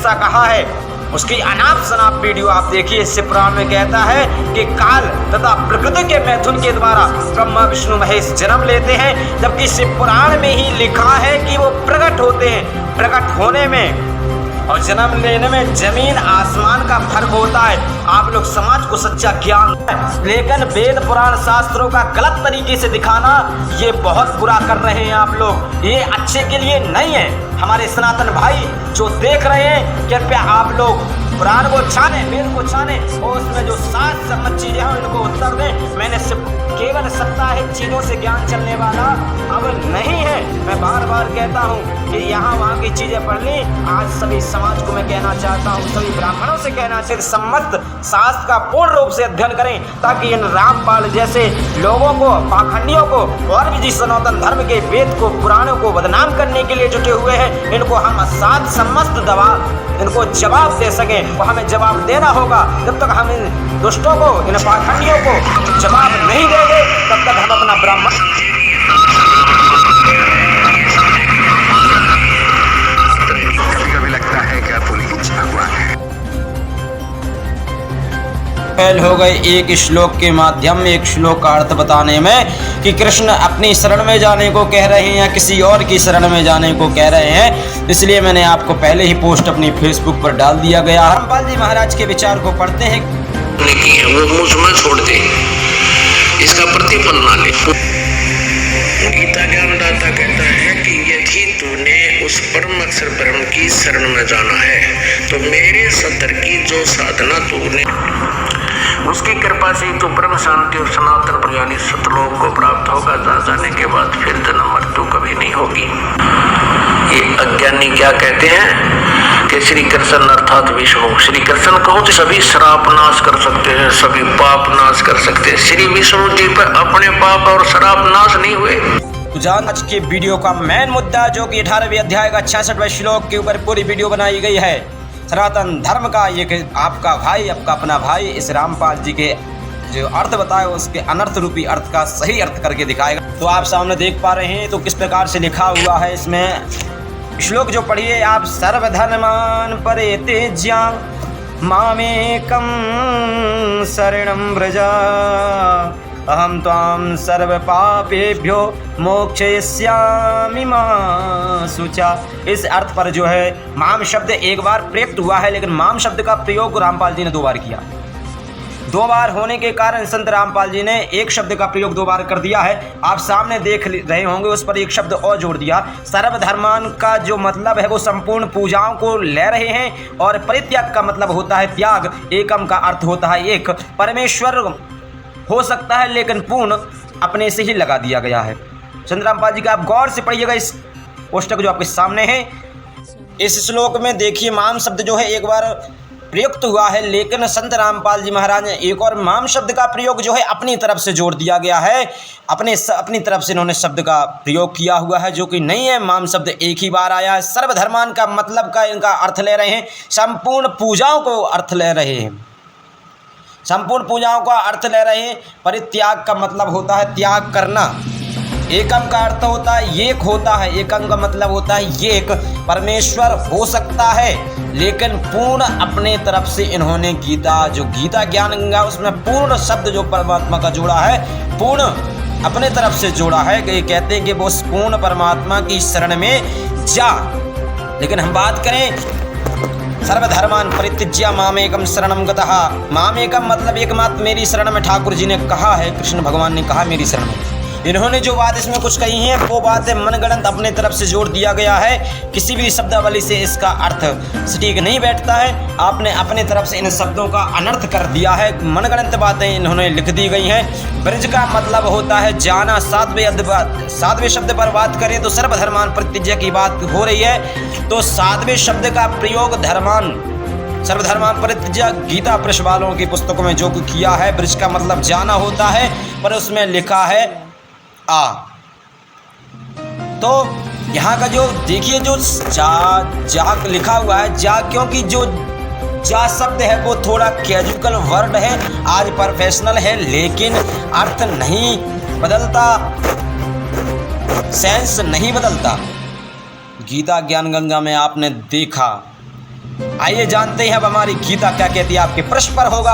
ऐसा कहा है। उसकी अनाप शनाप वीडियो आप देखिए। शिव पुराण में कहता है कि काल तथा प्रकृति के मैथुन के द्वारा ब्रह्मा विष्णु महेश जन्म लेते हैं, जबकि शिव पुराण में ही लिखा है कि वो प्रकट होते हैं। प्रकट होने में और जन्म लेने में जमीन आसमान का फर्क होता है। आप लोग समाज को सच्चा ज्ञान है, लेकिन वेद पुराण शास्त्रों का गलत तरीके से दिखाना ये बहुत बुरा कर रहे हैं आप लोग। ये अच्छे के लिए नहीं है। हमारे सनातन भाई जो देख रहे हैं, कृपया आप लोग पुराण को छाने, वेद को छाने और उसमें जो सात सम्मत चीजें हैं उनको उत्तर दें। मैंने केवल साप्ताहिक चीजों से ज्ञान चलने वाला अब नहीं है। मैं बार बार कहता हूँ कि यहाँ वहाँ की चीजें पढ़ ली। आज सभी समाज को मैं कहना चाहता हूँ, सभी ब्राह्मणों से कहना चाहिए, सम्मत शास्त्र का पूर्ण रूप से अध्ययन करें, ताकि इन रामपाल जैसे लोगों को, पाखंडियों को और भी जिस सनातन धर्म के वेद को, पुराणों को बदनाम करने के लिए जुटे हुए हैं, इनको हम सात समस्त इनको जवाब दे सकें। वो हमें जवाब देना होगा। जब तक हम इन दुष्टों को, इन पाखंडियों को जवाब नहीं देंगे, तब तक हम अपना ब्राह्मण कभी लगता है कि पुलिस भगवान है। फेल हो गए एक श्लोक के माध्यम में, एक श्लोक का अर्थ बताने में कि कृष्ण अपनी शरण में जाने को कह रहे हैं या किसी और की शरण में जाने को कह रहे हैं। इसलिए मैंने आपको पहले ही पोस्ट अपनी फेसबुक पर डाल दिया गया। रामपाल जी महाराज के विचार को पढ़ते हैं। की है वो मुझ में छोड़ दे, इसका प्रतिफल ना ले। गीता ज्ञानदाता कहता है कि यदि तूने उस परम अक्षर ब्रह्म की शरण में जाना है तो मेरे सतर की जो साधना तूने, उसकी कृपा से तो परम शांति और सनातन यानी सतलोक को प्राप्त होगा। जहाँ जाने के बाद फिर जन्म मृत्यु कभी नहीं होगी। ये अज्ञानी क्या कहते हैं कि श्री कृष्ण अर्थात विष्णु, श्री कृष्ण कहो तो सभी श्राप नाश कर सकते हैं, सभी पाप नाश कर सकते हैं। श्री विष्णु जी पर अपने पाप और श्राप नाश नहीं हुए। तो आज के वीडियो का मेन मुद्दा जो कि 18वें अध्याय का 66वें श्लोक के ऊपर पूरी वीडियो बनाई गई है। सनातन धर्म का ये आपका भाई, आपका अपना भाई इस रामपाल जी के जो अर्थ बताए उसके अनर्थ रूपी अर्थ का सही अर्थ करके दिखाएगा। तो आप सामने देख पा रहे हैं तो किस प्रकार से लिखा हुआ है इसमें। श्लोक जो पढ़िए आप। सर्वधर्मान परित्यज्य मामेकं शरणं व्रज अहम त्वां सर्व पापेभ्यो मोक्षयिष्यामि मा शुचा। इस अर्थ पर जो है माम शब्द एक बार प्रयुक्त हुआ है, लेकिन माम शब्द का प्रयोग रामपाल जी ने 2 बार किया। 2 बार होने के कारण संत रामपाल जी ने एक शब्द का प्रयोग 2 बार कर दिया है। आप सामने देख रहे होंगे, उस पर एक शब्द और जोड़ दिया। सर्वधर्मान का जो मतलब है वो संपूर्ण पूजाओं को ले रहे हैं, और परित्याग का मतलब होता है त्याग। एकम का अर्थ होता है एक। परमेश्वर हो सकता है लेकिन पूर्ण अपने से ही लगा दिया गया है। संत रामपाल जी का आप गौर से पढ़िएगा इस पुस्तक जो आपके सामने है। इस श्लोक में देखिए माम शब्द जो है एक बार प्रयुक्त हुआ है, लेकिन संत रामपाल जी महाराज ने एक और माम शब्द का प्रयोग जो है अपनी तरफ से जोड़ दिया गया है। अपनी तरफ से इन्होंने शब्द का प्रयोग किया हुआ है जो कि नहीं है। माम शब्द एक ही बार आया है। सर्वधर्मान का मतलब का इनका अर्थ ले रहे हैं, संपूर्ण पूजाओं को अर्थ ले रहे हैं, संपूर्ण पूजाओं का अर्थ ले रहे हैं। परित्याग का मतलब होता है त्याग करना। एकम का अर्थ होता है एक होता है, एकम का मतलब होता है एक। परमेश्वर हो सकता है लेकिन पूर्ण अपने तरफ से इन्होंने गीता ज्ञान गंगा उसमें पूर्ण शब्द जो परमात्मा का जोड़ा है, पूर्ण अपने तरफ से जोड़ा है। ये कहते हैं कि वो पूर्ण परमात्मा की शरण में जा। लेकिन हम बात करें सर्वधर्मान परित्यज्य मामेकम शरणं गतः। मामेकम मतलब एकमात्र मेरी शरण में, ठाकुर जी ने कहा है, कृष्ण भगवान ने कहा मेरी शरण में। इन्होंने जो बात इसमें कुछ कही है वो बात मनगढ़ंत अपने तरफ से जोड़ दिया गया है। किसी भी शब्दावली से इसका अर्थ सटीक नहीं बैठता है। आपने अपने तरफ से इन शब्दों का अनर्थ कर दिया है। मनगढ़ंत बातें इन्होंने लिख दी गई हैं। ब्रज का मतलब होता है जाना। 7वें शब्द पर बात करें तो सर्वधर्मान परित्यज्य की बात हो रही है, तो 7वें शब्द का प्रयोग धर्मान सर्वधर्मान परित्यज्य गीता प्रेस वालों की पुस्तकों में जो किया है। ब्रज का मतलब जाना होता है, पर उसमें लिखा है आ। तो यहाँ का जो देखिए जो जा लिखा हुआ है जा, क्योंकि जो जा शब्द है वो थोड़ा कैजुअल वर्ड है, आज प्रोफेशनल है, लेकिन अर्थ नहीं बदलता, सेंस नहीं बदलता। गीता ज्ञान गंगा में आपने देखा आइए जानते हैं अब हमारी गीता क्या कहती है, आपके प्रश्न पर होगा